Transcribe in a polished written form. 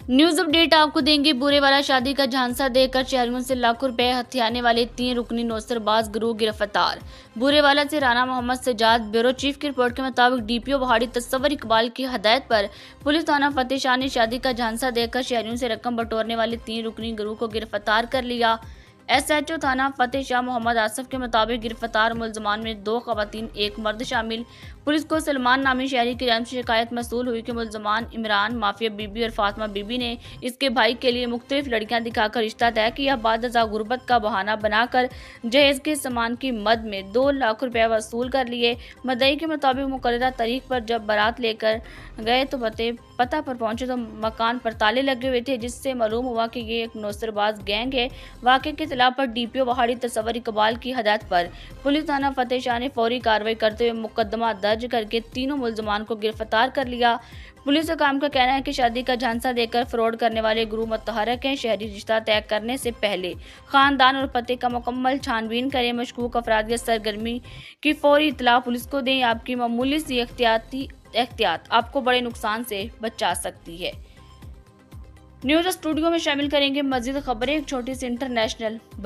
News update आपको देंगे। बुरेवाला शादी का झांसा देकर शहरियों से लाखों रुपए हथियाने वाले 3 रुकनी नौसरबाज गिरोह गिरफ्तार। बुरेवाला से राणा मोहम्मद सजाद। ब्यूरो चीफ की रिपोर्ट के मुताबिक डीपीओ पहाड़ी तस्वर इकबाल की हदायत पर पुलिस थाना फतेह शाह ने शादी का झांसा देकर शहरियों से रकम बटोरने वाले 3 रुकनी गिरोह को गिरफ्तार कर लिया। एसएचओ थाना फतेह शाह मोहम्मद आसफ के मुताबिक गिरफ्तार मुलजमान में 2 खवातीन 1 मर्द शामिल। पुलिस को सलमान नामी शहरी की जानिब से शिकायत मसूल हुई कि मुलजमान इमरान, माफिया बीबी और फातिमा बीबी ने इसके भाई के लिए मुख्तलिफ लड़कियां दिखाकर रिश्ता तय किया। बाद गुर्बत का बहाना बनाकर जहेज के सामान की मद में 2 लाख रुपए वसूल कर लिए। मदई के मुताबिक मुकर्ररा तारीख पर जब बारात लेकर गए तो पता पर पहुंचे तो मकान पर ताले लगे हुए थे, जिससे मालूम हुआ कि ये एक नौसरबाज गैंग है। वाक़े के इत्तला पर डीपीओ पहाड़ी तस्वर इकबाल की हदायत पर पुलिस थाना फतेह शाह ने फौरी कार्रवाई करते हुए मुकदमा दर्ज करके तीनों मुलजमान को गिरफ्तार कर लिया। पुलिस हुकाम का कहना है कि शादी का झांसा देकर फ्रॉड करने वाले गुरु मुतहरक हैं। शहरी रिश्ता तय करने से पहले खानदान और पते का मुकम्मल छानबीन करें। मशकूक अफराद या सरगर्मी की फौरी इत्तला पुलिस को दें। आपकी मामूली सी एहतियात आपको बड़े नुकसान से बचा सकती है। न्यूज स्टूडियो में शामिल करेंगे मजीद खबरें। एक छोटी सी इंटरनेशनल